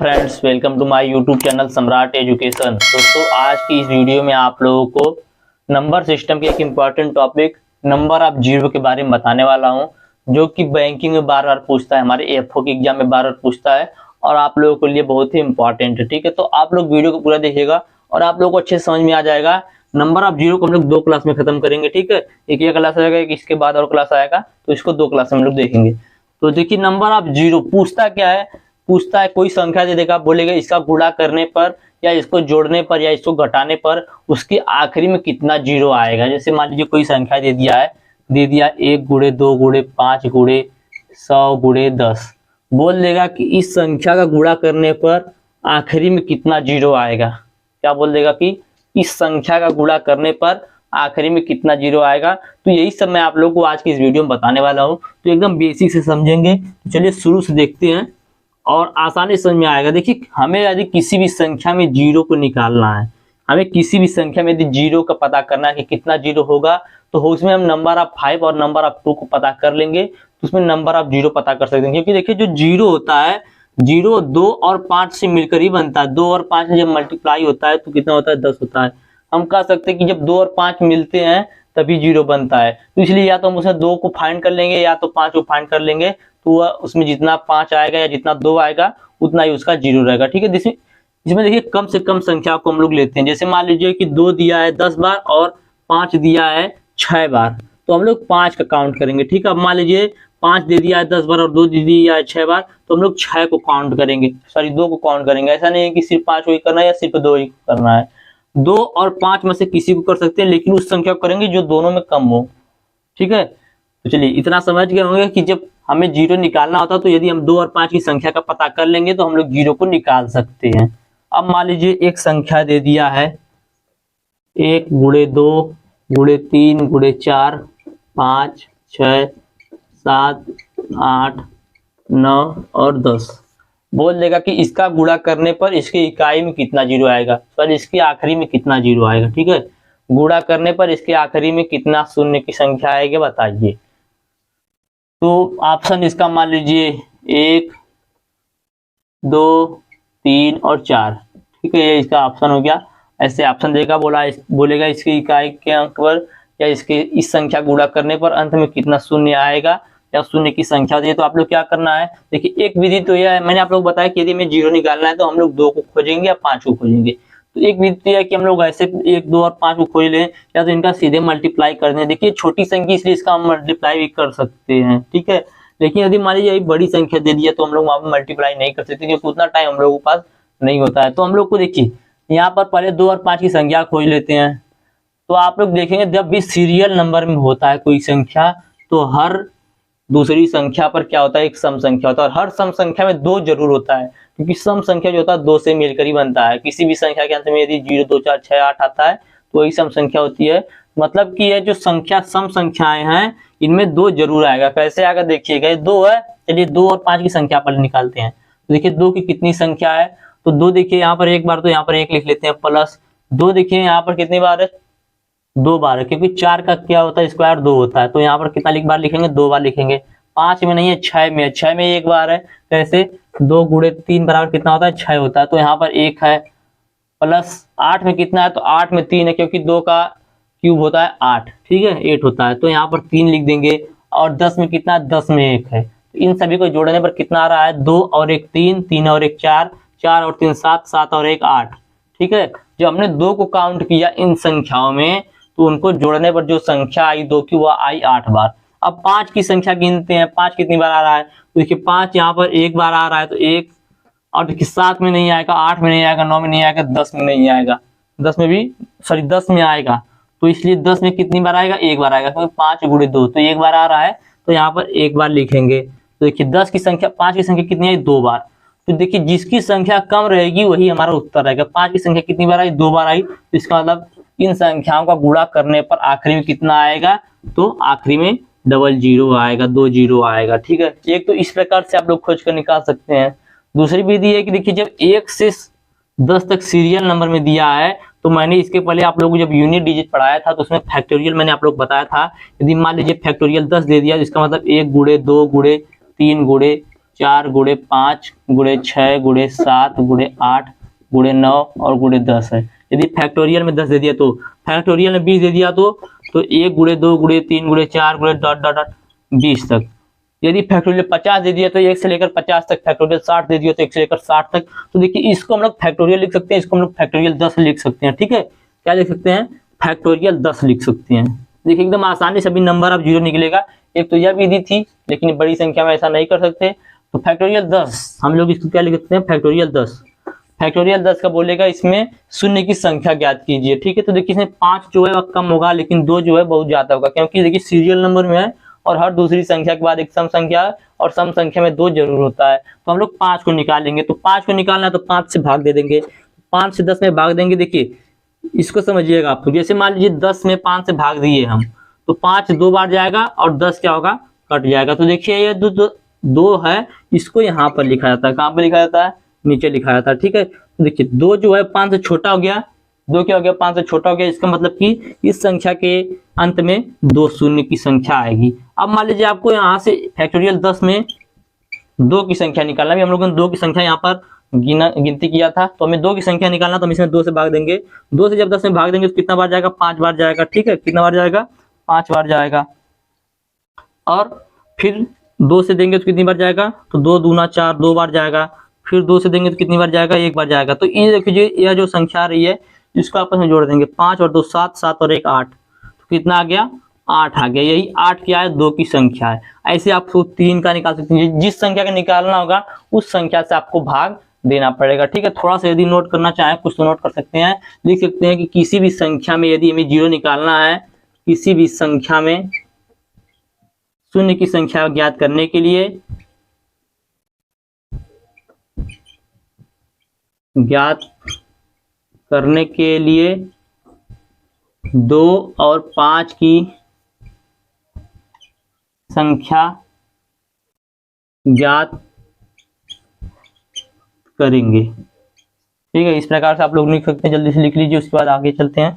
Friends, welcome to my YouTube channel Samrat education. दोस्तों, आज की इस वीडियो में आप लोगों को नंबर सिस्टम के एक important topic number of zero के बारे में बताने वाला हूं, जो कि बैंकिंग में बार बार पूछता है, हमारे एफओ के एग्जाम में बार बार पूछता है और आप लोगों के लिए बहुत ही इंपॉर्टेंट है। ठीक है, तो आप लोग वीडियो को पूरा देखिएगा और आप लोगों को अच्छे से समझ में आ जाएगा। नंबर ऑफ जीरो को हम लोग 2 क्लास में खत्म करेंगे। ठीक है, एक ये क्लास आएगा, एक इसके बाद और क्लास आएगा, तो इसको 2 क्लास में हम लोग देखेंगे। तो देखिए, नंबर ऑफ जीरो पूछता क्या है, पूछता है कोई संख्या दे देगा, बोलेगा इसका गुणा करने पर या इसको जोड़ने पर या इसको घटाने पर उसके आखिरी में कितना जीरो आएगा। जैसे मान लीजिए कोई संख्या दे दिया है, दे दिया 1 गुणे 2 गुणे 5 गुणे 100 गुणे 10, बोल देगा कि इस संख्या का गुणा करने पर आखिरी में कितना जीरो आएगा। क्या बोल देगा कि इस संख्या का गुणा करने पर आखिरी में कितना जीरो आएगा। तो यही सब मैं आप लोगों को आज की इस वीडियो में बताने वाला हूँ। तो एकदम बेसिक से समझेंगे। तो चलिए शुरू से देखते हैं और आसानी समझ में आएगा। देखिए, हमें यदि किसी भी संख्या में जीरो को निकालना है, हमें किसी भी संख्या में यदि जीरो का पता करना है कि कितना जीरो होगा, तो उसमें हम नंबर ऑफ 5 और नंबर ऑफ 2 को पता कर लेंगे, तो उसमें नंबर ऑफ जीरो पता कर सकते हैं। क्योंकि देखिए, जो जीरो होता है, जीरो 2 और 5 से मिलकर ही बनता है। 2 और 5 में जब मल्टीप्लाई होता है तो कितना होता है, 10 होता है। हम कह सकते हैं कि जब 2 और 5 मिलते हैं तभी जीरो बनता है। तो इसलिए या तो हम उसमें 2 को फाइंड कर लेंगे या तो 5 को फाइंड कर लेंगे, तो उसमें जितना 5 आएगा या जितना 2 आएगा उतना ही उसका जीरो रहेगा। ठीक है, इसमें देखिए कम से कम संख्या को हम लोग लेते हैं। जैसे मान लीजिए कि 2 दिया है 10 बार और 5 दिया है 6 बार, तो हम लोग 5 का काउंट करेंगे। ठीक है, अब मान लीजिए 5 दे दिया है 10 बार और 2 दे दिया है 6 बार, तो हम लोग 6 को काउंट करेंगे, सॉरी 2 को काउंट करेंगे। ऐसा नहीं है कि सिर्फ 5 को ही करना है या सिर्फ 2 ही करना है। 2 और 5 में से किसी को कर सकते हैं, लेकिन उस संख्या को करेंगे जो दोनों में कम हो। ठीक है, तो चलिए इतना समझ गए होंगे कि जब हमें जीरो निकालना होता है तो यदि हम 2 और 5 की संख्या का पता कर लेंगे तो हम लोग जीरो को निकाल सकते हैं। अब मान लीजिए एक संख्या दे दिया है 1 गुणे 2 गुणे 3 गुणे 4 5 6 7 8 9 और 10, बोल देगा कि इसका गुणा करने पर इसके इकाई में कितना जीरो आएगा, सॉरी इसके आखिरी में कितना जीरो आएगा। ठीक है, गुणा करने पर इसके आखिरी में कितना शून्य की संख्या आएगी बताइए। तो ऑप्शन इसका मान लीजिए 1 2 3 और 4। ठीक है, ये इसका ऑप्शन हो गया। ऐसे ऑप्शन देगा, बोलेगा इसकी इकाई के अंक पर या इसके इस संख्या गुणा करने पर अंत में कितना शून्य आएगा या शून्य की संख्या दी। तो आप लोग क्या करना है, देखिए एक विधि तो यह है, मैंने आप लोग बताया कि यदि हमें जीरो निकालना है तो हम लोग 2 को खोजेंगे या 5 को खोजेंगे। तो एक विधि है कि हम लोग ऐसे 1 2 और 5 को खोज लें या तो इनका सीधे मल्टीप्लाई कर दें। देखिए छोटी संख्या इसलिए इसका हम मल्टीप्लाई भी कर सकते हैं। ठीक है, लेकिन यदि मान लीजिए बड़ी संख्या दे दिया तो हम लोग वहां पर मल्टीप्लाई नहीं कर सकते, क्योंकि उतना टाइम हम लोगों के पास नहीं होता है। तो हम लोग को देखिए यहाँ पर पहले 2 और 5 की संख्या खोज लेते हैं। तो आप लोग देखेंगे जब भी सीरियल नंबर में होता है कोई संख्या, तो हर दूसरी संख्या पर क्या होता है, एक सम संख्या होता है। और हर सम संख्या में 2 जरूर होता है, क्योंकि सम संख्या जो होता है 2 से मिलकर ही बनता है। किसी भी संख्या के अंत में यदि 0 2 4 6 8 आता है तो वही सम संख्या होती है। मतलब कि ये जो संख्या सम संख्याएं हैं इनमें 2 जरूर आएगा। कैसे आएगा देखिएगा, 2 है, चलिए 2 और 5 की संख्या पर निकालते हैं। तो देखिए 2 की कितनी संख्या है, तो 2 देखिए यहाँ पर एक बार, तो यहाँ पर 1 लिख लेते हैं, प्लस 2 देखिए यहाँ पर कितनी बार है, 2 बार है, क्योंकि 4 का क्या होता है, स्क्वायर 2 होता है। तो यहाँ पर कितना बार लिखेंगे, 2 बार लिखेंगे। 5 में नहीं है, 6 में है, 6 में 1 बार है। कैसे, 2 गुणे 3 बराबर कितना होता है, 6 होता है। तो यहाँ पर 1 है, प्लस 8 में कितना है, तो 8 में 3 है, क्योंकि 2 का क्यूब होता है 8। ठीक है, 8 होता है, तो यहाँ पर 3 लिख देंगे। और 10 में कितना है, 10 में 1 है। तो इन सभी को जोड़ने पर कितना आ रहा है, 2 और 1 3, 3 और 1 4, 4 और 3 7, 7 और 1 8। ठीक है, जो हमने 2 को काउंट किया इन संख्याओं में, तो उनको जोड़ने पर जो संख्या आई 2 की, वह आई 8 बार। अब 5 की संख्या गिनते हैं, 5 कितनी बार आ रहा है, तो देखिए 5 यहाँ पर 1 बार आ रहा है, तो 1, और देखिए 7 में नहीं आएगा, 8 में नहीं आएगा, 9 में नहीं आएगा, 10 में नहीं आएगा, 10 में भी, सॉरी 10 में आएगा। तो इसलिए 10 में कितनी बार आएगा, 1 बार आएगा, क्योंकि 5 गुणे 2, तो 1 बार आ रहा है, तो यहाँ पर 1 बार लिखेंगे। तो देखिए 10 की संख्या, 5 की संख्या कितनी आई, 2 बार। तो देखिए जिसकी संख्या कम रहेगी वही हमारा उत्तर रहेगा। 5 की संख्या कितनी बार आई, 2 बार आई, तो इसका मतलब इन संख्याओं का गुणा करने पर आखिरी में कितना आएगा, तो आखिरी में डबल जीरो आएगा, 2 जीरो आएगा। ठीक है, एक तो इस प्रकार से आप लोग खोज कर निकाल सकते हैं। दूसरी विधि है कि देखिए जब 1 से 10 तक सीरियल नंबर में दिया है, तो मैंने इसके पहले आप लोगों को जब यूनिट डिजिट पढ़ाया था तो उसमें फैक्टोरियल मैंने आप लोग बताया था। यदि मान लीजिए फैक्टोरियल 10 दे दिया, इसका मतलब 1 गुणे 2 गुणे 3 गुणे 4 गुणे 5 गुणे 6 गुणे 7 गुणे 8 गुणे 9 और गुणे 10 है। यदि फैक्टोरियल में 10 दे दिया तो, फैक्टोरियल में 20 दे दिया तो 1 गुणे 2 गुणे 3 गुणे 4 गुणे डॉट डॉट डॉट 20 तक। यदि फैक्टोरियल 50 दे दिया तो 1 से लेकर 50 तक, फैक्टोरियल 60 दे दिया तो 1 से लेकर 60 तक। तो देखिए इसको हम लोग फैक्टोरियल लिख सकते हैं, इसको हम लोग फैक्टोरियल 10 लिख सकते हैं। ठीक है, क्या लिख सकते हैं? फैक्टोरियल 10 लिख सकते हैं। देखिए एकदम आसानी से सभी नंबर अब जीरो निकलेगा। एक तो यह विधि थी, लेकिन बड़ी संख्या में ऐसा नहीं कर सकते, तो फैक्टोरियल 10 हम लोग इसको क्या लिख सकते हैं? फैक्टोरियल 10। फैक्टोरियल 10 का बोलेगा इसमें शून्य की संख्या ज्ञात कीजिए। ठीक है, तो देखिए इसमें 5 जो है वह कम होगा, लेकिन 2 जो है बहुत ज्यादा होगा, क्योंकि देखिए सीरियल नंबर में है और हर दूसरी संख्या के बाद एक सम संख्या है और सम संख्या में 2 जरूर होता है। तो हम लोग 5 को निकालेंगे, तो 5 को निकालना है तो 5 से भाग दे देंगे, 5 से 10 में भाग देंगे। देखिए इसको समझिएगा आप, तो जैसे मान लीजिए 10 में 5 से भाग दिए हम, तो 5 2 बार जाएगा और 10 क्या होगा? कट जाएगा। तो देखिए ये दो है, इसको यहाँ पर लिखा जाता है। कहाँ पर लिखा जाता है? नीचे लिखा जाता है। ठीक है, तो देखिए 2 जो है 5 से छोटा हो गया, 2 क्या हो गया? 5 से छोटा हो गया। इसका मतलब कि इस संख्या के अंत में 2 शून्य की संख्या आएगी। अब मान लीजिए आपको यहाँ से फैक्टोरियल 10 में 2 की संख्या निकालना है। हम लोगों ने 2 की संख्या यहाँ पर गिनती किया था, तो हमें 2 की संख्या निकालना, तो हम इसमें 2 से भाग देंगे। 2 से जब 10 में भाग देंगे तो कितना बार जाएगा? 5 बार जाएगा। ठीक है, कितना बार जाएगा? 5 बार जाएगा। और फिर 2 से देंगे तो कितनी बार जाएगा? तो 2 दूना 4, 2 बार जाएगा। फिर 2 से देंगे तो कितनी बार जाएगा? 1 बार जाएगा। तो ये देखिए यह जो संख्या आ रही है इसको आपस में जोड़ देंगे, 5 और 2 7, 7 और 1 8, तो कितना आ गया? 8 आ गया। यही 8 क्या है? 2 की संख्या है। ऐसे आप 3 का निकाल सकते हैं, जिस संख्या का निकालना होगा उस संख्या से आपको भाग देना पड़ेगा। ठीक है, थोड़ा सा यदि नोट करना चाहें कुछ तो नोट कर सकते हैं, लिख सकते हैं कि किसी भी संख्या में यदि हमें जीरो निकालना है, किसी भी संख्या में शून्य की संख्या ज्ञात करने के लिए, ज्ञात करने के लिए 2 और 5 की संख्या ज्ञात करेंगे। ठीक है, इस प्रकार से आप लोग लिख सकते हैं। जल्दी से लिख लीजिए, उसके बाद आगे चलते हैं।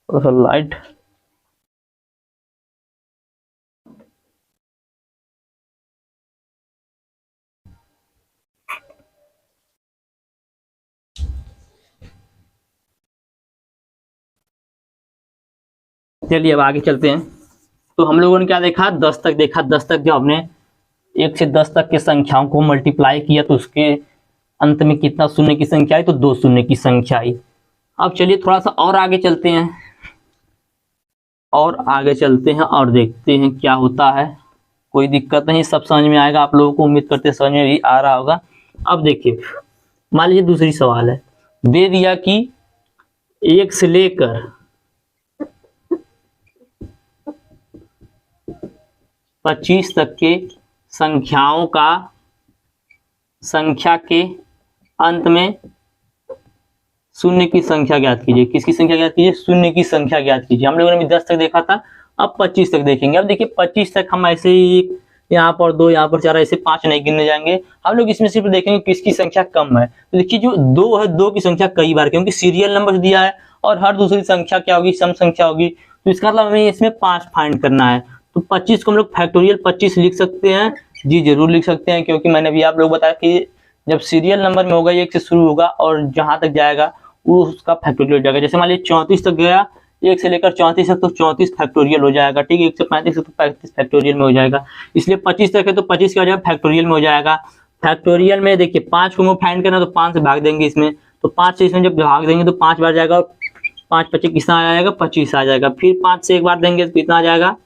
थोड़ा सा लाइट, चलिए अब आगे चलते हैं। तो हम लोगों ने क्या देखा? 10 तक देखा। 10 तक जब हमने 1 से 10 तक के संख्याओं को मल्टीप्लाई किया तो उसके अंत में कितना शून्य की संख्या आई? तो 2 शून्य की संख्या आई। अब चलिए थोड़ा सा और आगे चलते हैं, और आगे चलते हैं और देखते हैं क्या होता है। कोई दिक्कत नहीं, सब समझ में आएगा आप लोगों को, उम्मीद करते समझ में भी आ रहा होगा। अब देखिए मान लीजिए दूसरी सवाल है, दे दिया कि 1 से लेकर 25 तक के संख्याओं का संख्या के अंत में शून्य की संख्या ज्ञात कीजिए। किसकी संख्या ज्ञात कीजिए? शून्य की संख्या ज्ञात कीजिए। हम लोगों ने भी 10 तक देखा था, अब 25 तक देखेंगे। अब देखिए 25 तक हम ऐसे ही यहाँ पर 2, यहाँ पर 4, ऐसे 5 नहीं गिनने जाएंगे। हम लोग इसमें सिर्फ देखेंगे किसकी संख्या कम है। तो देखिए जो 2 है, 2 की संख्या कई बार, क्योंकि सीरियल नंबर दिया है और हर दूसरी संख्या क्या होगी? सम संख्या होगी। तो इसका मतलब हमें इसमें 5 फाइंड करना है। तो 25 को हम लोग फैक्टोरियल 25 लिख सकते हैं। जी जरूर लिख सकते हैं, क्योंकि मैंने भी आप लोग बताया कि जब सीरियल नंबर में होगा 1 से शुरू होगा और जहां तक जाएगा वो उसका फैक्टोरियल हो जाएगा। जैसे मान लीजिए 34 तक गया, 1 से लेकर 34 तक, तो 34 फैक्टोरियल हो जाएगा। ठीक है, 1 से 35 तक तो 35 फैक्टोरियल में हो जाएगा। इसलिए 25 तक है तो 25 क्या हो जाएगा? फैक्टोरियल में हो जाएगा। फैक्टोरियल में देखिए 5 को हम फाइंड करना, तो 5 से भाग देंगे इसमें, तो 5 से इसमें जब भाग देंगे तो 5 बार जाएगा और 5 25 कितना आ जाएगा? 25 आ जाएगा। फिर 5 से एक बार देंगे तो कितना आ जाएगा?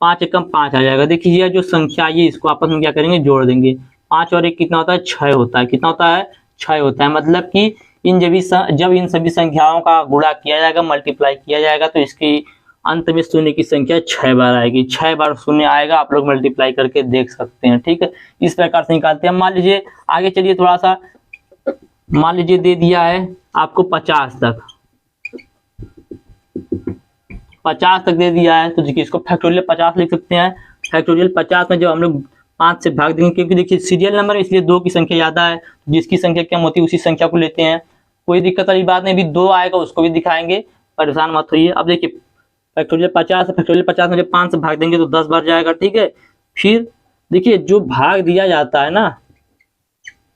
5 एकम 5 आ जाएगा। देखिए यह जो संख्या ये इसको आपस में क्या करेंगे? जोड़ देंगे। 5 और 1 कितना होता है? 6 होता है। कितना होता है? 6 होता है। मतलब कि जब इन सभी संख्याओं का गुणा किया जाएगा, मल्टीप्लाई किया जाएगा, तो इसकी अंत में शून्य की संख्या 6 बार आएगी। 6 बार शून्य आएगा, आप लोग मल्टीप्लाई करके देख सकते हैं। ठीक है, इस प्रकार से निकालते हैं। मान लीजिए आगे चलिए थोड़ा सा, मान लीजिए दे दिया है आपको 50 तक, 50 तक दे दिया है, तो देखिए इसको फैक्टोरियल 50 लिख सकते हैं। फैक्टोरियल 50 में जब हम लोग 5 से भाग देंगे, क्योंकि देखिए सीरियल नंबर है इसलिए 2 की संख्या ज्यादा है, जिसकी संख्या कम होती है उसी संख्या को लेते हैं। कोई दिक्कत वाली बात नहीं, भी 2 आएगा उसको भी दिखाएंगे, परेशान मत होइए। अब देखिए फैक्टोरियल 50 है, फैक्टोरियल 50 में जब 5 से भाग देंगे तो 10 बार जाएगा। ठीक है, फिर देखिए जो भाग दिया जाता है ना,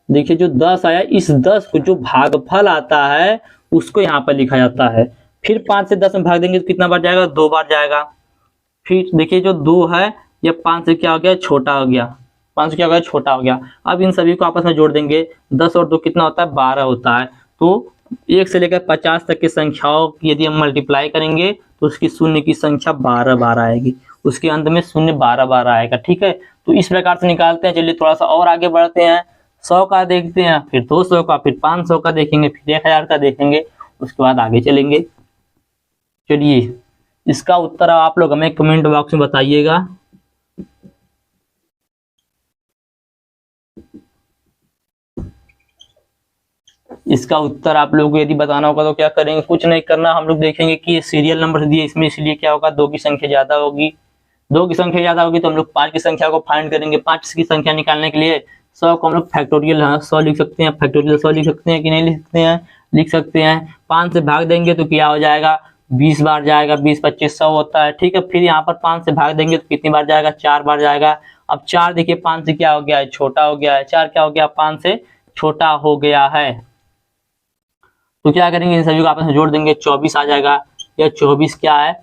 देखिए जो 10 आया, इस 10 को जो भागफल आता है उसको यहाँ पर लिखा जाता है। फिर 5 से 10 में भाग देंगे तो कितना बार जाएगा, 2 बार जाएगा। फिर देखिए जो 2 है ये 5 से क्या हो गया, छोटा हो गया, 5 से क्या हो गया, छोटा हो गया। अब इन सभी को आपस में जोड़ देंगे, 10 और 2 कितना होता है, 12 होता है। तो 1 से लेकर 50 तक की संख्याओं की यदि हम मल्टीप्लाई करेंगे तो उसकी शून्य की संख्या 12 बार आएगी, उसके अंत में शून्य 12 बार आएगा। ठीक है, तो इस प्रकार से निकालते हैं। चलिए थोड़ा सा और आगे बढ़ते हैं, 100 का देखते हैं, फिर 200 का, फिर 500 का देखेंगे, फिर 1000 का देखेंगे, उसके बाद आगे चलेंगे। चलिए इसका उत्तर आप लोग हमें कमेंट बॉक्स में बताइएगा। इसका उत्तर आप लोगों को यदि बताना होगा तो क्या करेंगे, कुछ नहीं करना, हम लोग देखेंगे कि सीरियल नंबर दिए इसमें, इसलिए क्या होगा, 2 की संख्या ज्यादा होगी। 2 की संख्या ज्यादा होगी तो हम लोग 5 की संख्या को फाइंड करेंगे। 5 की संख्या निकालने के लिए 100 को हम लोग फैक्टोरियल 100 लिख सकते हैं, फैक्टोरियल 100 लिख सकते हैं कि नहीं लिख सकते हैं, लिख सकते हैं। 5 से भाग देंगे तो क्या हो जाएगा, 20 बार जाएगा, 20 25 100 होता है। ठीक है, फिर यहाँ पर 5 से भाग देंगे तो कितनी बार जाएगा, 4 बार जाएगा। अब 4 देखिए 5 से क्या हो गया है, छोटा हो गया है, 4 क्या हो गया, 5 से छोटा हो गया है। तो क्या करेंगे, इन सभी को आपस में जोड़ देंगे, 24 आ जाएगा। या 24 क्या है,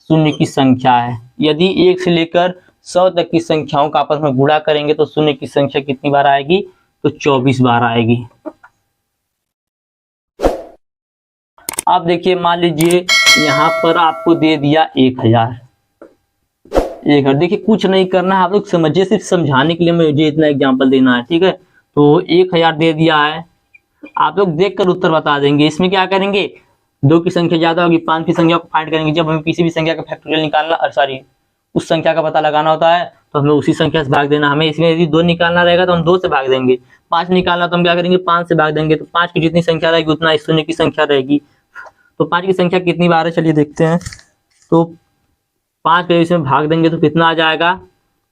शून्य की संख्या है। यदि 1 से लेकर 100 तक की संख्याओं का आपस में गुणा करेंगे तो शून्य की संख्या कितनी बार आएगी, तो 24 बार आएगी। अब देखिए मान लीजिए यहाँ पर आपको दे दिया 1000। देखिए कुछ नहीं करना है, आप लोग समझिए, सिर्फ समझाने के लिए मुझे इतना एग्जाम्पल देना है। ठीक है, तो 1000 दे दिया है, आप लोग देखकर उत्तर बता देंगे। इसमें क्या करेंगे, 2 की संख्या ज्यादा होगी, 5 की संख्या को फाइंड करेंगे। जब हमें किसी भी संख्या का फैक्टोरियल निकालना, सॉरी उस संख्या का पता लगाना होता है तो हमें उसी संख्या से भाग देना। हमें इसमें यदि 2 निकालना रहेगा तो हम 2 से भाग देंगे, 5 निकालना तो हम क्या करेंगे, 5 से भाग देंगे। तो 5 की जितनी संख्या रहेगी उतना शून्य की संख्या रहेगी। तो 5 की संख्या कितनी बार है, चलिए देखते हैं। तो 5 के इसमें भाग देंगे तो कितना आ जाएगा,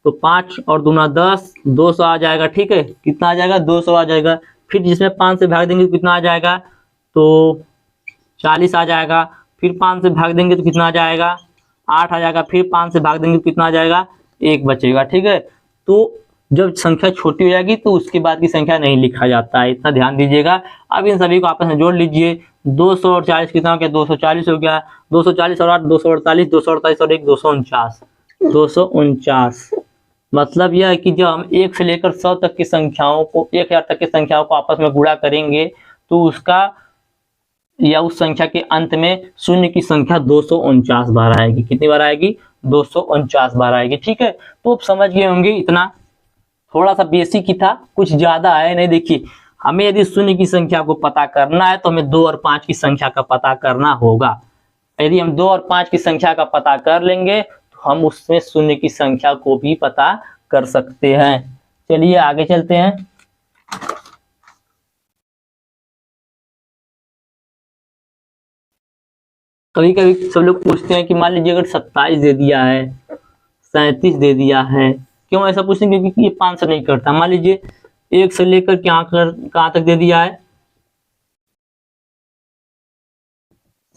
तो 5 और दूना 10, 200 आ जाएगा। ठीक है, कितना आ जाएगा, 200 आ जाएगा। फिर जिसमें 5 से भाग देंगे तो कितना आ जाएगा, तो 40 आ जाएगा। फिर 5 से भाग देंगे तो कितना आ जाएगा, 8 आ जाएगा। फिर 5 से भाग देंगे तो कितना आ जाएगा, 1 बचेगा। ठीक है, तो जब संख्या छोटी हो जाएगी तो उसके बाद की संख्या नहीं लिखा जाता है, इतना ध्यान दीजिएगा। अब इन सभी को आपस में जोड़ लीजिए, 200 और 40 कितना हो गया, 240 हो गया। 240 और 8 248, 248 और 1 249, 249। मतलब यह है कि जब हम 1 से लेकर 100 तक की संख्याओं को, 1000 तक की संख्याओं को आपस में गुणा करेंगे तो उसका या उस संख्या के अंत में शून्य की संख्या 249 बार आएगी। कितनी बार आएगी, 249 बार आएगी। ठीक है, तो आप समझ गए होंगे, इतना थोड़ा सा बेसिक ही था, कुछ ज्यादा है नहीं। देखिए हमें यदि शून्य की संख्या को पता करना है तो हमें 2 और 5 की संख्या का पता करना होगा। यदि हम 2 और 5 की संख्या का पता कर लेंगे तो हम उसमें शून्य की संख्या को भी पता कर सकते हैं। चलिए आगे चलते हैं। कभी कभी सब लोग पूछते हैं कि मान लीजिए अगर 27 दे दिया है, 37 दे दिया है, क्यों ऐसा पूछते हैं, क्योंकि ये 5 से नहीं करता। मान लीजिए 1 से लेकर कहाँ तक दे दिया है,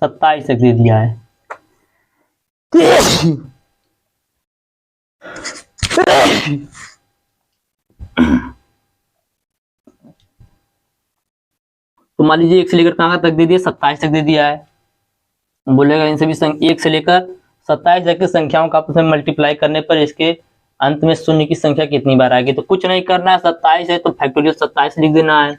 27 तक दे दिया है। तो मान लीजिए 1 से लेकर कहाँ तक दे दिया, 27 तक दे दिया है। बोलेगा इन सभी 1 से लेकर 27 तक की संख्याओं का आपस में मल्टीप्लाई करने पर इसके अंत में शून्य की संख्या कितनी बार आएगी। तो कुछ नहीं करना है, 27 है तो फैक्टोरियल 27 लिख देना है।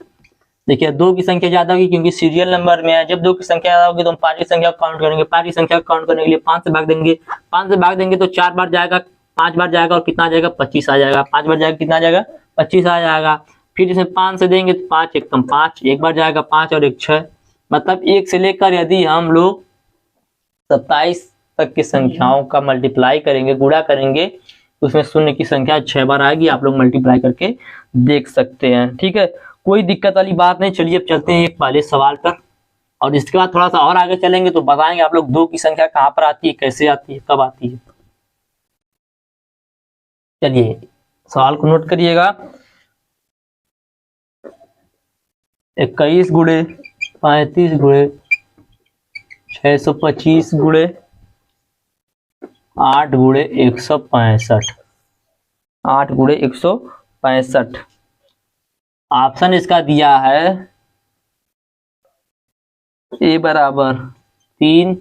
देखिए 2 की संख्या ज्यादा होगी क्योंकि सीरियल नंबर में है। जब 2 की संख्या ज्यादा होगी तो हम 5 की संख्या काउंट करेंगे। 5 की संख्या काउंट करने के लिए 5 से भाग देंगे। 5 से भाग देंगे तो 4 बार जाएगा, 5 बार जाएगा और कितना आ जाएगा, 25 आ जाएगा। 5 बार जाएगा कितना आ जाएगा, 25 आ जाएगा। फिर इसमें 5 से देंगे तो 5 एकम 5, एक बार जाएगा 5 और 1 6। मतलब 1 से लेकर यदि हम लोग 27 तक की संख्याओं का मल्टीप्लाई करेंगे, गुणा करेंगे, उसमें शून्य की संख्या 6 बार आएगी। आप लोग मल्टीप्लाई करके देख सकते हैं। ठीक है, कोई दिक्कत वाली बात नहीं। चलिए अब चलते हैं एक पहले सवाल पर, और इसके बाद थोड़ा सा और आगे चलेंगे तो बताएंगे आप लोग 2 की संख्या कहां पर आती है, कैसे आती है, कब आती है। चलिए सवाल को नोट करिएगा। 21 गुणे 35 गुणे 625 गुणे 8 गुणे 165। 8 गुणे 165। ऑप्शन इसका दिया है ए बराबर 3,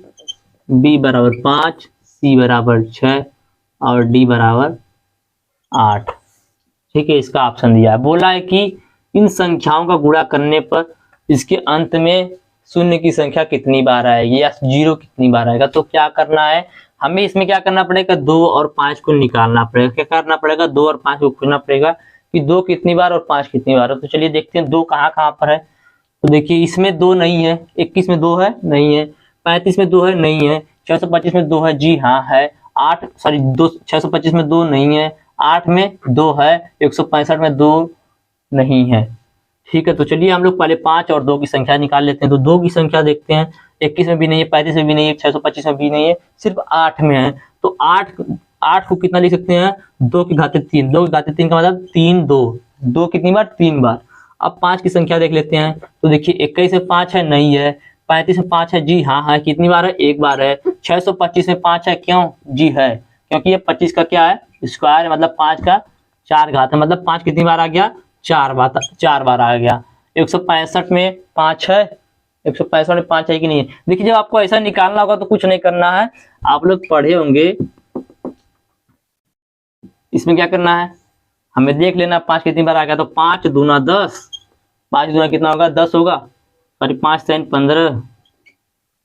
बी बराबर 5, सी बराबर 6 और डी बराबर 8। ठीक है, इसका ऑप्शन दिया है। बोला है कि इन संख्याओं का गुणा करने पर इसके अंत में शून्य की संख्या कितनी बार आएगी या 0 कितनी बार आएगा। तो क्या करना है हमें, इसमें क्या करना पड़ेगा, 2 और 5 को निकालना पड़ेगा। क्या करना पड़ेगा, 2 और 5 को खोजना पड़ेगा कि 2 कितनी बार और 5 कितनी बार है। तो चलिए देखते हैं 2 कहाँ कहाँ पर है। तो देखिए इसमें 2 नहीं है, 21 में 2 है, नहीं है, 35 में 2 है, नहीं है, 625 में 2 है, जी हाँ है, 625 में 2 नहीं है, 8 में 2 है, 165 में 2 नहीं है। ठीक है, तो चलिए हम लोग पहले 5 और 2 की संख्या निकाल लेते हैं। तो 2 की संख्या देखते हैं, 21 में भी नहीं है, 35 में भी नहीं है, 625 में भी नहीं है, सिर्फ 8 में है। तो 8 को कितना लिख सकते हैं, 2 की घाते 3। 2 की घाते 3 का मतलब 3 2 कितनी बार, 3 बार। अब 5 की संख्या देख लेते हैं। तो देखिए 21 में 5 है, नहीं है, 35 में 5 है, जी हाँ है, कितनी बार है, 1 बार है, 625 में 5 है, क्यों, जी है, क्योंकि ये 25 का क्या है, स्क्वायर है, मतलब 5 का 4 घात है, मतलब 5 कितनी बार आ गया, 4 बार आ गया। 165 में 5 है, 165 में 5 है कि नहीं है। देखिए जब आपको ऐसा निकालना होगा तो कुछ नहीं करना है, आप लोग पढ़े होंगे, इसमें क्या करना है हमें देख लेना 5 कितनी बार आ गया। तो 5 दूना 10, 5 दूना कितना होगा, 10 होगा, सॉरी 5 से 15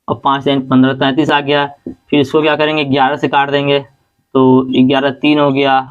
और 5 से 15 33 आ गया। फिर इसको क्या करेंगे, 11 से काट देंगे, तो 11 3 हो गया,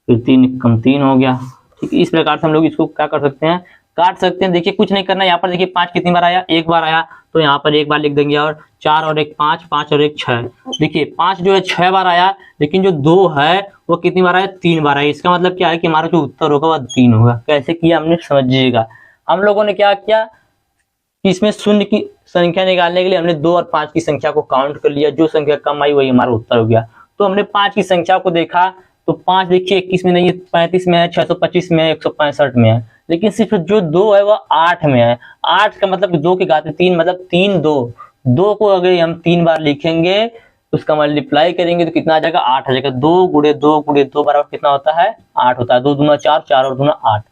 फिर 3 कम 3 हो गया। ठीक है, इस प्रकार से हम लोग इसको क्या कर सकते हैं, काट सकते हैं। देखिए कुछ नहीं करना, यहाँ पर देखिए 5 कितनी बार आया, 1 बार आया, तो यहाँ पर 1 बार लिख देंगे, और 4 और 1 5, 5 और 1 6। देखिए 5 जो है 6 बार आया, लेकिन जो 2 है वो कितनी बार आया, 3 बार आया। इसका मतलब क्या है कि हमारा जो उत्तर होगा वह 3 होगा। कैसे किया हमने, समझिएगा। हम लोगों ने क्या किया कि इसमें शून्य की संख्या निकालने के लिए हमने 2 और 5 की संख्या को काउंट कर लिया, जो संख्या कम आई वही हमारा उत्तर हो गया। तो हमने 5 की संख्या को देखा, तो 5 देखिए 21 में नहीं है, 35 में है, 625 में है, 165 में है, लेकिन सिर्फ जो 2 है वह 8 में है। 8 का मतलब 2 के घाते 3, मतलब 3 2 को अगर हम 3 बार लिखेंगे उसका मल्टीप्लाई करेंगे तो कितना आ जाएगा, 8 आ जाएगा। 2 गुणे 2 गुणे 2 बराबर कितना होता है, 8 होता है। 2 दूना 4, 4 और दूना 8।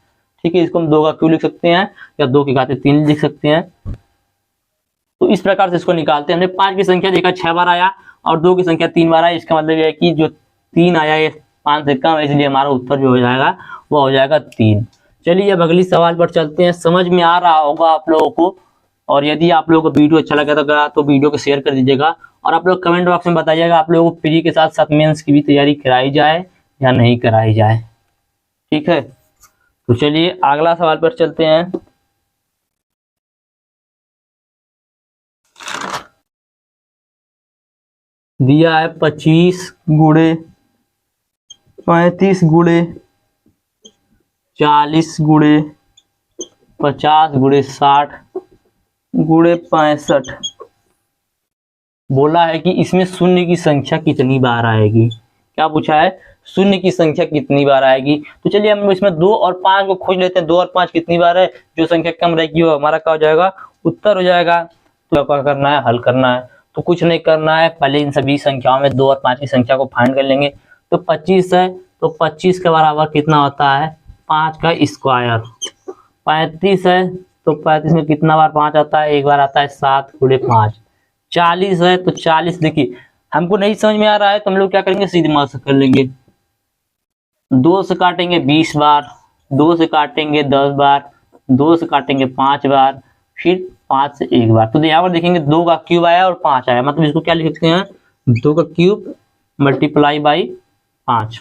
ठीक है, इसको हम 2 का क्यों लिख सकते हैं, या 2 के घाते 3 लिख सकते हैं। तो इस प्रकार से इसको निकालते हैं। हमने 5 की संख्या देखा 6 बार आया, और 2 की संख्या 3 बार आया। इसका मतलब है कि जो 3 आया ये 5 से कम है, इसलिए हमारा उत्तर जो हो जाएगा वो हो जाएगा 3। चलिए अब अगली सवाल पर चलते हैं। समझ में आ रहा होगा आप लोगों को, और यदि आप लोगों को वीडियो अच्छा लगा तो वीडियो को शेयर कर दीजिएगा, और आप लोग कमेंट बॉक्स में बताइएगा आप लोगों को प्री के साथ साथ मेंस की भी तैयारी कराई जाए या नहीं कराई जाए। ठीक है, तो चलिए अगला सवाल पर चलते हैं। दिया है 25 गुणे 35 गुणे 40 गुणे 50 गुणे 60 गुणे 65। बोला है कि इसमें शून्य की संख्या कितनी बार आएगी। क्या पूछा है, शून्य की संख्या कितनी बार आएगी। तो चलिए हम इसमें 2 और 5 को खोज लेते हैं। 2 और 5 कितनी बार है, जो संख्या कम रहेगी वो हमारा क्या हो जाएगा, उत्तर हो जाएगा। तो क्या करना है, हल करना है। तो कुछ नहीं करना है, पहले इन सभी संख्याओं में 2 और 5 की संख्या को फाइंड कर लेंगे। तो 25 है, तो 25 के बराबर कितना होता है, 5 का स्क्वायर। 35 है, तो 35 में कितना बार 5 आता है, 1 बार आता है, 7 गुणे 5। 40 है, तो 40 देखिए हमको नहीं समझ में आ रहा है तो हम लोग क्या करेंगे, सीधे मार से कर लेंगे। 2 से काटेंगे 20 बार, 2 से काटेंगे 10 बार, 2 से काटेंगे 5 बार, फिर 5 से 1 बार। तो यहाँ पर देखेंगे 2 का क्यूब आया और 5 आया, मतलब इसको क्या लिख सकते हैं, 2 का क्यूब मल्टीप्लाई बाई 5।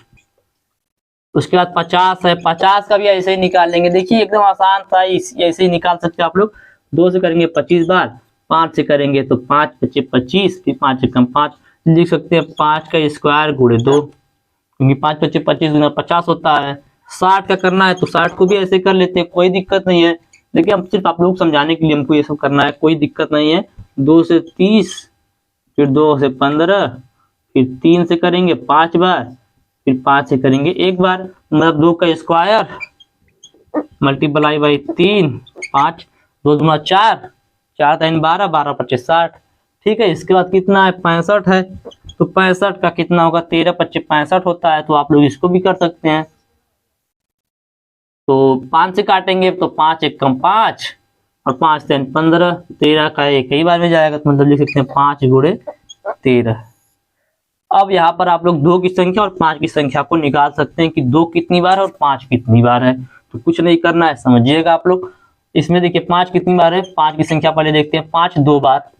उसके बाद 50 है, 50 का भी ऐसे ही निकाल लेंगे। देखिए एकदम आसान था, ऐसे ही निकाल सकते हैं आप लोग। 2 से करेंगे 25 बार, 5 से करेंगे तो 5 × 5 = 25, फिर 5 से कम 5 लिख सकते हैं, 5 का स्क्वायर गुणे 2, क्योंकि 5 × 5 = 25 गुना 50 होता है। 60 का करना है तो 60 को भी ऐसे कर लेते हैं, कोई दिक्कत नहीं है। देखिए हम सिर्फ आप लोग समझाने के लिए हमको ये सब करना है, कोई दिक्कत नहीं है। 2 से 30, फिर 2 से 15, फिर 3 से करेंगे 5 बार, फिर 5 से करेंगे 1 बार, मतलब 2 का स्क्वायर मल्टीप्लाई बाई 3, 5, 2 दूना 4, 4 3 12, 12 × 25 60। ठीक है, इसके बाद कितना है, 65 है, तो 65 का कितना होगा, 13 25 65 होता है। तो आप लोग इसको भी कर सकते हैं। तो 5 से काटेंगे तो 5 एक कम 5 और 5 3 15, 13 का एक ही बार में जाएगा, तो मतलब लिख सकते हैं 5 गुणे 13। अब यहाँ पर आप लोग 2 की संख्या और 5 की संख्या को निकाल सकते हैं कि 2 कितनी बार है और 5 कितनी बार है। तो कुछ नहीं करना है, समझिएगा आप लोग। इसमें देखिए 5 कितनी बार है, 5 की संख्या पहले देखते हैं। 5 2 बार,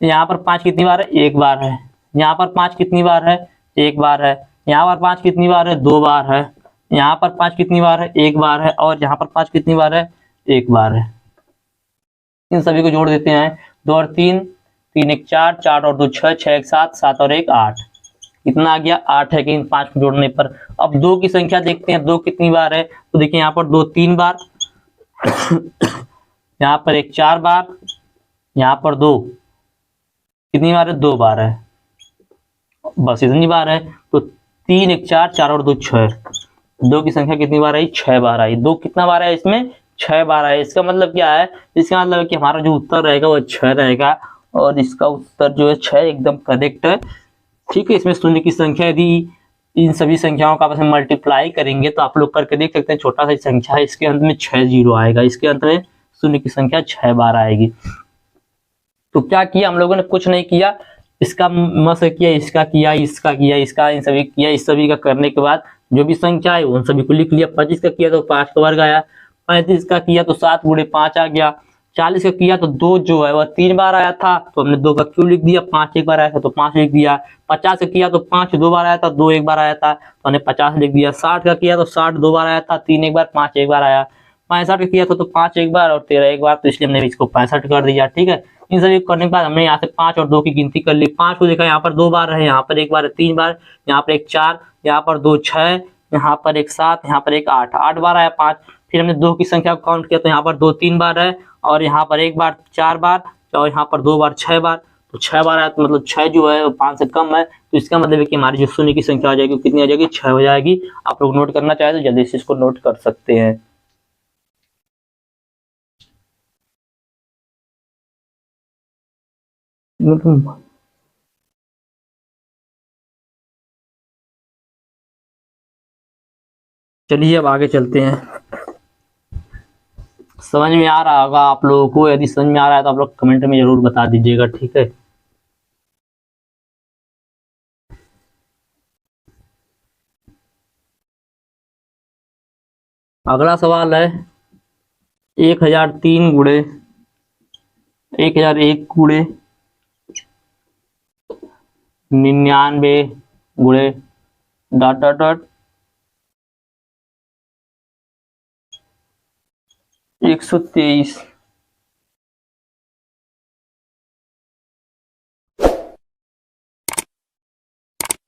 यहाँ पर 5 कितनी बार है, 1 बार है। यहाँ पर 5 कितनी बार है, 1 बार है। यहाँ पर 5 कितनी बार है, 2 बार है। यहाँ पर 5 कितनी बार है, 1 बार है। और यहाँ पर 5 कितनी बार है, 1 बार है। इन सभी को जोड़ देते हैं, 2 और 3, 3 1 4, 4 और 2 6, 6 1 7, 7 और 1 8। कितना आ गया, 8 है कि इन 5 को जोड़ने पर। अब 2 की संख्या देखते हैं, 2 कितनी बार है। तो देखिए यहाँ पर 2 3 बार, यहाँ पर 1 4 बार, यहाँ पर 2 कितनी बार है, 2 बार है। बस इतनी बार है। तो 3 1 4, 4 और 2 6। 2 की संख्या कितनी बार आई, 6 बार आई। 2 कितना बार है, इसमें 6 बार है। इसका मतलब क्या है, इसका मतलब है कि हमारा जो उत्तर रहेगा वो 6 रहेगा। और इसका उत्तर जो है 6 एकदम करेक्ट है। ठीक है, इसमें शून्य की संख्या यदि इन सभी संख्याओं का आपस में मल्टीप्लाई करेंगे तो आप लोग करके देख सकते हैं, छोटा सा संख्या है, इसके अंत में 6 जीरो आएगा। इसके अंत में शून्य की संख्या 6 बार आएगी। तो क्या किया हम लोगों ने, कुछ नहीं किया, इसका मस किया, इसका किया, इसका किया, इसका, इन सभी किया। इस सभी का करने के बाद जो भी संख्या है उन सभी को लिख लिया। 25 का किया तो 5 का वर्ग आया, 35 का किया तो 7 गुणे 5 आ गया, 40 का किया तो 2 जो है वह 3 बार आया था, तो हमने 2 का क्यों लिख दिया, 5 एक बार आया था तो 5 लिख दिया। 50 का किया तो 5 2 बार आया था, 2 एक बार आया था तो हमने 50 लिख दिया। 60 का किया तो 60 2 बार आया था, 3 एक बार, 5 एक बार आया। 65 का किया था तो 5 एक बार और 13 एक बार, तो इसलिए हमने इसको 65 कर दिया। ठीक है, इन सभी करने के बाद हमने यहाँ से 5 और 2 की गिनती कर ली। 5 को देखा, यहाँ पर 2 बार है, यहाँ पर 1 बार है, 3 बार, यहाँ पर 1 4, यहाँ पर 2 6, यहाँ पर 1 7, यहाँ पर 1 8, 8 बार आया 5। फिर हमने 2 की संख्या को काउंट किया तो यहाँ पर 2 3 बार है, और यहाँ पर 1 बार 4 बार, और यहाँ पर 2 बार 6 बार। तो 6 बार आया, तो मतलब 6 जो है वो 5 से कम है। तो इसका मतलब है कि हमारी जो शून्य की संख्या हो जाएगी कितनी आ जाएगी, 6 हो जाएगी। आप लोग नोट करना चाहे तो जल्दी से इसको नोट कर सकते हैं। चलिए अब आगे चलते हैं। समझ में आ रहा होगा आप लोगों को, यदि समझ में आ रहा है तो आप लोग कमेंट में जरूर बता दीजिएगा। ठीक है, अगला सवाल है 1003 गुणे 1001 गुणे 99 गुणे डॉट डॉट डॉट 123।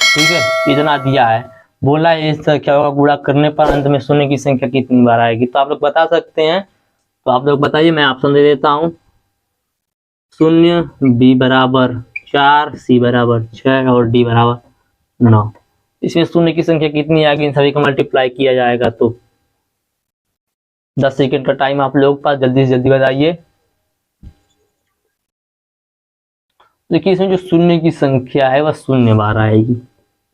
ठीक है, इतना दिया है, बोला है इस संख्या का गुणा करने पर अंत में शून्य की संख्या कितनी बार आएगी। तो आप लोग बता सकते हैं, तो आप लोग बताइए, मैं ऑप्शन दे देता हूं। 0, बी बराबर 4, सी बराबर 6 और डी बराबर 9। इसमें शून्य की संख्या कितनी आएगी, इन सभी का मल्टीप्लाई किया जाएगा। तो 10 सेकेंड का टाइम आप लोगों के पास, जल्दी से जल्दी बताइए। देखिए इसमें जो शून्य की संख्या है वह 0 बार आएगी,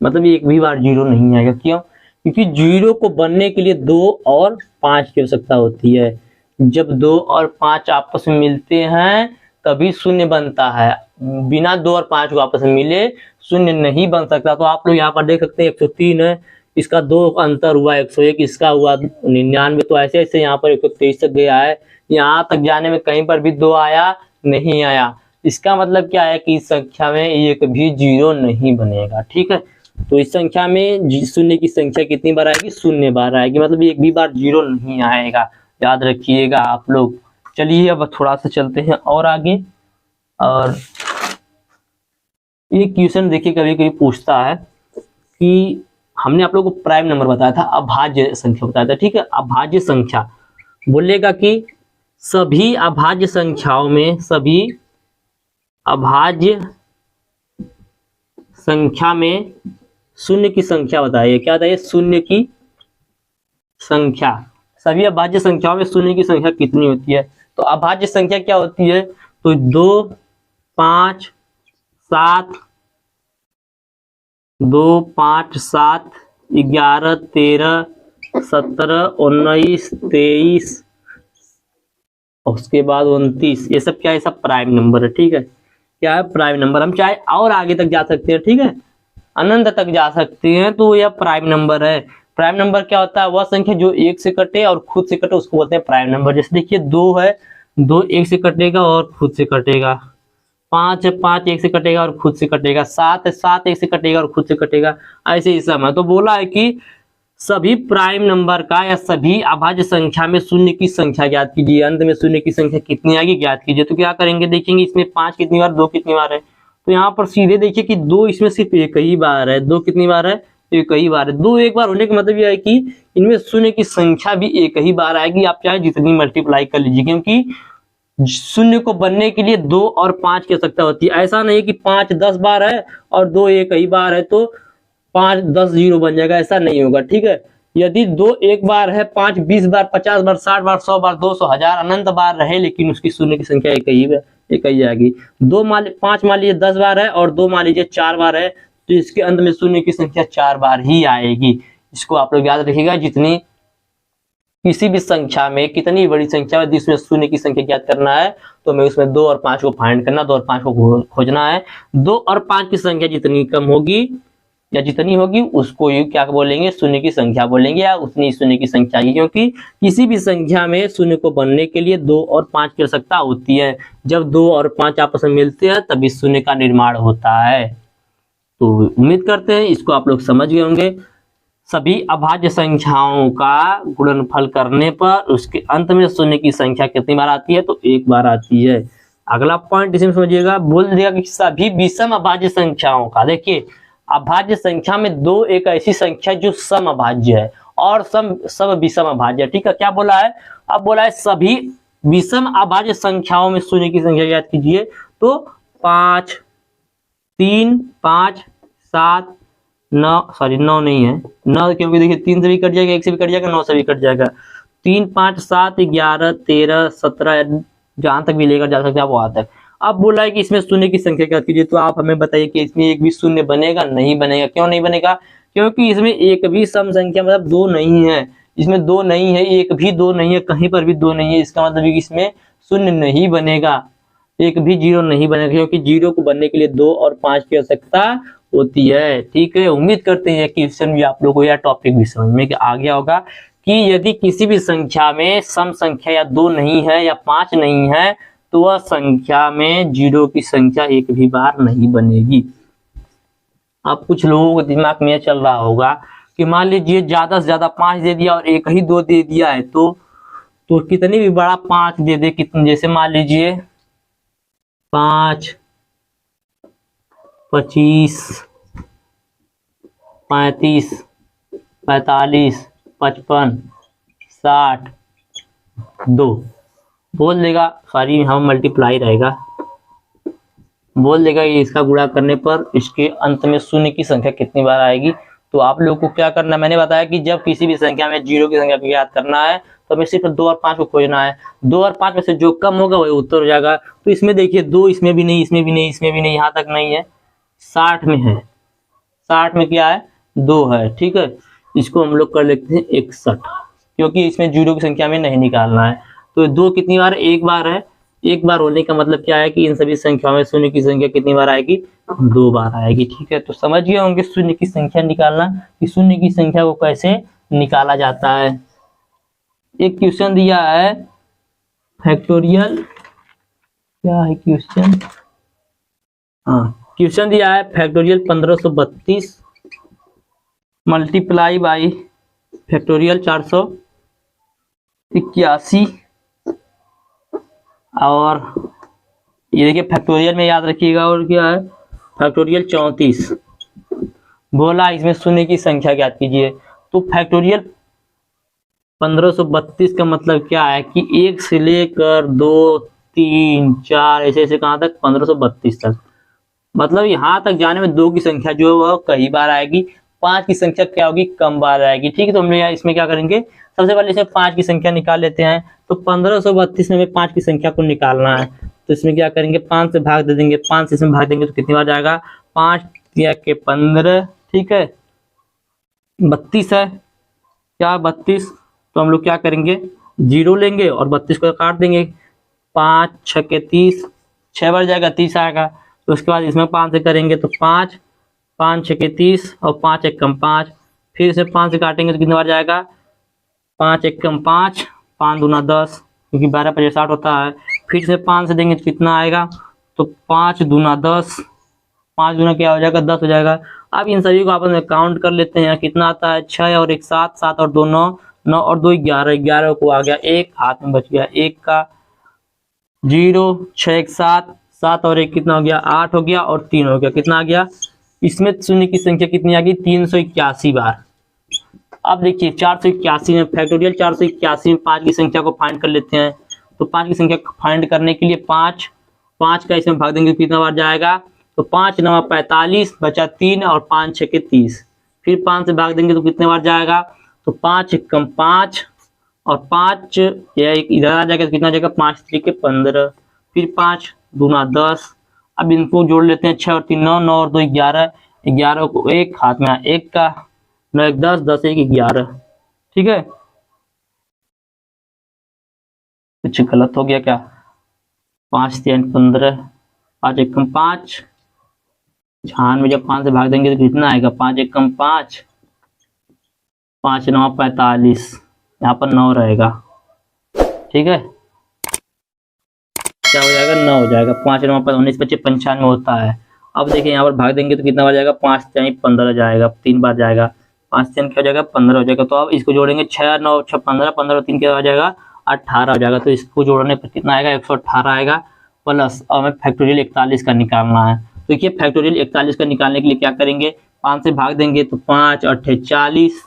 मतलब एक भी बार 0 नहीं आएगा। क्यों, क्योंकि 0 को बनने के लिए 2 और 5 की आवश्यकता होती है। जब 2 और 5 आपस में मिलते हैं तभी 0 बनता है, बिना 2 और 5 को आपस में मिले 0 नहीं बन सकता। तो आप लोग यहाँ पर देख सकते हैं 103 है, इसका 2 अंतर हुआ 101, इसका हुआ 99। तो ऐसे ऐसे यहाँ पर 123 तक गया है। यहाँ तक जाने में कहीं पर भी 2 आया नहीं आया। इसका मतलब क्या है कि इस संख्या में एक भी 0 नहीं बनेगा। ठीक है, तो इस संख्या में शून्य की संख्या कितनी बार आएगी, 0 बार आएगी, मतलब एक भी बार 0 नहीं आएगा, याद रखिएगा आप लोग। चलिए अब थोड़ा सा चलते हैं और आगे। और ये क्वेश्चन देखिए कभी कभी पूछता है कि हमने आप लोगों को प्राइम नंबर बताया था, अभाज्य संख्या बताया था। ठीक है, अभाज्य संख्या बोलेगा कि सभी अभाज्य संख्याओं में, सभी अभाज्य संख्या में शून्य की संख्या बताइए। क्या बताइए, शून्य की संख्या, सभी अभाज्य संख्याओं में शून्य की संख्या कितनी होती है। तो अभाज्य संख्या क्या होती है, तो 2 5 7 2 5 7 11 13 17 19 23 उसके बाद 29, ये सब क्या है, सब प्राइम नंबर है। ठीक है, क्या है, प्राइम नंबर। हम चाहे और आगे तक जा सकते हैं, ठीक है, अनंत तक जा सकते हैं, तो यह प्राइम नंबर है। प्राइम नंबर क्या होता है, वह संख्या जो एक से कटे और खुद से कटे उसको बोलते हैं प्राइम नंबर। जैसे देखिए 2 है, 2 एक से कटेगा और खुद से कटेगा। 5 है, 5 एक से कटेगा और खुद से कटेगा। 7 है, 7 एक से कटेगा और खुद से कटेगा। ऐसे ही सब है। तो बोला है कि सभी प्राइम नंबर का या सभी अभाज्य संख्या में शून्य की संख्या ज्ञात कीजिए। अंत में शून्य की संख्या कितनी आएगी ज्ञात कीजिए। तो क्या करेंगे, देखेंगे इसमें 5 कितनी बार, 2 कितनी बार है। तो यहाँ पर सीधे देखिए कि 2 इसमें सिर्फ एक ही बार है, 2 कितनी बार है, एक ही बार है। 2 एक बार होने का मतलब यह है कि इनमें शून्य की संख्या भी एक ही बार आएगी। आप चाहे जितनी मल्टीप्लाई कर लीजिए, क्योंकि शून्य को बनने के लिए 2 और 5 की आवश्यकता होती है। ऐसा नहीं कि 5 10 बार है और 2 एक ही बार है तो 5 10 0 बन जाएगा, ऐसा नहीं होगा। ठीक है, यदि 2 एक बार है, 5 20 बार, 50 बार, 60 बार, 100 बार, 200 1000 अनंत बार रहे, लेकिन उसकी शून्य की संख्या एक ही आएगी। 5 मान लीजिए 10 बार है और 2 मान लीजिए 4 बार है, तो इसके अंत में शून्य की संख्या 4 बार ही आएगी। इसको आप लोग याद रखिएगा। जितनी किसी भी संख्या में कितनी बड़ी संख्या है जिसमें शून्य की संख्या ज्ञात करना है, तो हमें उसमें 2 और 5 को फाइंड करना, 2 और 5 को खोजना है। 2 और 5 की संख्या जितनी कम होगी या जितनी होगी उसको ये क्या बोलेंगे, शून्य की संख्या बोलेंगे, या उतनी शून्य की संख्या है। क्योंकि किसी भी संख्या में शून्य को बनने के लिए 2 और 5 की आवश्यकता होती है। जब 2 और 5 आपस में मिलते हैं तभी शून्य का निर्माण होता है। तो उम्मीद करते हैं इसको आप लोग समझ गए होंगे। सभी अभाज्य संख्याओं का गुणनफल करने पर उसके अंत में शून्य की संख्या कितनी बार आती है, तो एक बार आती है। अगला पॉइंट इसमें समझिएगा, बोल दिया कि सभी विषम अभाज्य संख्याओं का, देखिए अभाज्य संख्या में 2 एक ऐसी संख्या जो सम अभाज्य है और सब विषम अभाज्य है। ठीक है, क्या बोला है, अब बोला है सभी विषम अभाज्य संख्याओं में शून्य की संख्या याद कीजिए। तो 5 3 5 7 9 सॉरी 9 नहीं है 9, क्योंकि देखिए 3 से भी कट जाएगा, 1 से भी कट जाएगा, 9 से भी कट जाएगा। 3 5 7 11 13 17 जहां तक भी लेकर जा सकते हैं आप वहां तक। अब बोला है कि इसमें शून्य की संख्या क्या कीजिए। तो आप हमें बताइए कि इसमें एक भी शून्य बनेगा, नहीं बनेगा। क्यों नहीं बनेगा, क्योंकि इसमें एक भी सम संख्या मतलब 2 नहीं है। इसमें 2 नहीं है, एक भी 2 नहीं है, कहीं पर भी 2 नहीं है। इसका मतलब इसमें शून्य नहीं बनेगा, एक भी 0 नहीं बनेगा, क्योंकि 0 को बनने के लिए 2 और 5 की आवश्यकता होती है। ठीक है, उम्मीद करते हैं कि क्वेश्चन भी आप लोगों को या टॉपिक भी समझ में आ गया होगा कि यदि किसी भी संख्या में सम संख्या या 2 नहीं है या 5 नहीं है तो वह संख्या में 0 की संख्या एक भी बार नहीं बनेगी। अब कुछ लोगों के दिमाग में चल रहा होगा कि मान लीजिए ज्यादा से ज्यादा 5 दे दिया और एक ही 2 दे दिया है, तो कितनी भी बड़ा 5 दे दे, कितने, जैसे मान लीजिए 5 25 35 45 55 60 2 बोल देगा, सॉरी हम मल्टीप्लाई रहेगा, बोल देगा कि इसका गुणा करने पर इसके अंत में शून्य की संख्या कितनी बार आएगी। तो आप लोगों को क्या करना है, मैंने बताया कि जब किसी भी संख्या में 0 की संख्या को ज्ञात करना है तो हमें सिर्फ 2 और 5 को खोजना है। 2 और 5 में से जो कम होगा वही उत्तर हो जाएगा। तो इसमें देखिए 2 इसमें भी नहीं, इसमें भी नहीं, इसमें भी नहीं, यहाँ तक नहीं है, 60 में है। 60 में क्या है, 2 है। ठीक है, इसको हम लोग कर लेते हैं 61, क्योंकि इसमें 0 की संख्या में नहीं निकालना है। तो 2 कितनी बार, एक बार है। एक बार होने का मतलब क्या है कि इन सभी संख्याओं में शून्य की संख्या कितनी बार आएगी, 2 बार आएगी। ठीक है, तो समझ गए होंगे शून्य की संख्या निकालना, कि शून्य की संख्या को कैसे निकाला जाता है। एक क्वेश्चन दिया है फैक्टोरियल, क्या है क्वेश्चन, हाँ क्वेश्चन दिया है फैक्टोरियल 1532 मल्टीप्लाई बाई फैक्टोरियल 481, और ये देखिए फैक्टोरियल में याद रखिएगा, और क्या है फैक्टोरियल 34 बोला इसमें शून्य की संख्या ज्ञात कीजिए। तो फैक्टोरियल 1532 का मतलब क्या है कि 1 से लेकर 2 3 4 ऐसे ऐसे कहां तक, 1532 तक। मतलब यहां तक जाने में 2 की संख्या जो है वह कई बार आएगी, 5 की संख्या क्या होगी, कम बार आएगी। ठीक है, तो हम इसमें क्या करेंगे, सबसे पहले इसमें 5 की संख्या निकाल लेते हैं। तो 1532 में हमें 5 की संख्या को निकालना है, तो इसमें क्या करेंगे, 5 से भाग दे देंगे, 5 से इसमें भाग देंगे तो कितनी बार जाएगा, 5 या के 15, ठीक है। 32 है, क्या 32, तो हम लोग क्या करेंगे, 0 लेंगे और 32 को काट देंगे। 5 6 के 30, 6 बार जाएगा 30 आएगा। तो उसके बाद इसमें 5 से करेंगे तो 5 5 6 के 30 और 5 1 कम 5, फिर इसे 5 से काटेंगे तो कितने बार जाएगा, 5 1 कम 5, 5 दूना 10, क्योंकि 12 5 60 होता है। फिर से 5 से देंगे तो कितना आएगा, तो 5 दूना 10, 5 दूना क्या हो जाएगा, 10 हो जाएगा। अब इन सभी को आपस में काउंट कर लेते हैं, कितना आता है, 6 और 1 7, 7 और 2 9, 9 और 2 11, 11 को आ गया 1, हाथ में बच गया 1 का, 0 6 1 7, 7 और 1 कितना हो गया, 8 हो गया और 3 हो गया, कितना आ गया, इसमें शून्य की संख्या कितनी आ गई, 381 बार। अब देखिए 481 में फैक्टोरियल 481 में 5 की संख्या को फाइंड कर लेते हैं। तो 5 की संख्या फाइंड करने के लिए 5 का इसमें भाग देंगे कितना बार जाएगा, तो 5 9 45 बचा 3 और 5 6 के 30, फिर 5 से भाग देंगे तो कितने बार जाएगा, तो 5 1 कम 5 और 5 इधर आ जाएगा तो कितना जाएगा, 5 3 के 15, फिर 5 दूना 10। अब इनको जोड़ लेते हैं, 6 और 3 9, 9 और 2 11, 11 को 1 हाथ में 1 का, 9 1 10, 10 1 11, ठीक है। कुछ गलत हो गया क्या, 5 3 15, 5 1 कम 5, झान में जब 5 से भाग देंगे तो कितना आएगा, 5 1 कम 5, 5 9 45, यहाँ पर 9 रहेगा, ठीक है, क्या हो जाएगा, 9 हो जाएगा। 5 9 19 25 95 होता है। अब देखिए यहाँ पर भाग देंगे तो कितना बार जाएगा, 5 3 15 जाएगा, 3 बार जाएगा, 5 3 क्या हो जाएगा, 15 हो जाएगा। तो अब इसको जोड़ेंगे, 6 9 6 15, 15 3 क्या हो जाएगा, 18 हो जाएगा। तो इसको जोड़ने पर कितना आएगा, 118 आएगा, प्लस हमें फैक्टोरियल 41 का निकालना है। तो देखिए फैक्टोरियल 41 का निकालने के लिए क्या करेंगे, 5 से भाग देंगे तो 5 8 40,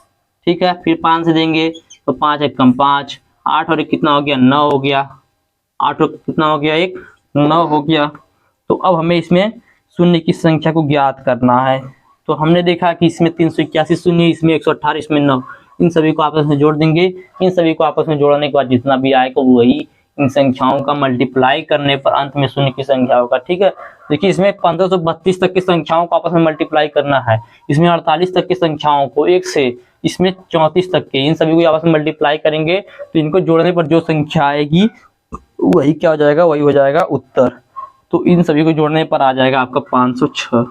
ठीक है, फिर 5 से देंगे तो 5 1 कम 5, 8 और 1 कितना हो गया, 9 हो गया, 8 और कितना हो गया, 1 9 हो गया। तो अब हमें इसमें शून्य की संख्या को ज्ञात करना है। तो हमने देखा कि इसमें 381 शून्य, इसमें 118, इसमें 9, इन सभी को आपस में जोड़ देंगे। इन सभी को आपस में जोड़ने के बाद जितना भी आएगा वही इन संख्याओं का मल्टीप्लाई करने पर अंत में शून्य की संख्या होगा, ठीक है। देखिए इसमें 1532 तक की संख्याओं को आपस में मल्टीप्लाई करना है, इसमें 48 तक की संख्याओं को 1 से, इसमें 34 तक के, इन सभी को आपस में मल्टीप्लाई करेंगे तो इनको जोड़ने पर जो संख्या आएगी वही क्या हो जाएगा, वही हो जाएगा उत्तर। तो इन सभी को जोड़ने पर आ जाएगा आपका 506,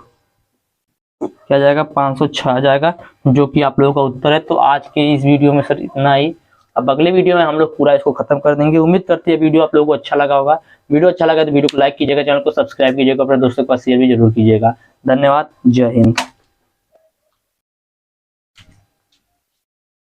क्या जाएगा, 506 आ जाएगा, जो कि आप लोगों का उत्तर है। तो आज के इस वीडियो में सर इतना ही। अब अगले वीडियो में हम लोग पूरा इसको खत्म कर देंगे। उम्मीद करते हैं वीडियो आप लोगों को अच्छा लगा होगा। वीडियो अच्छा लगा तो वीडियो को लाइक कीजिएगा, चैनल को सब्सक्राइब कीजिएगा, अपने दोस्तों के पास शेयर भी जरूर कीजिएगा। धन्यवाद, जय हिंद।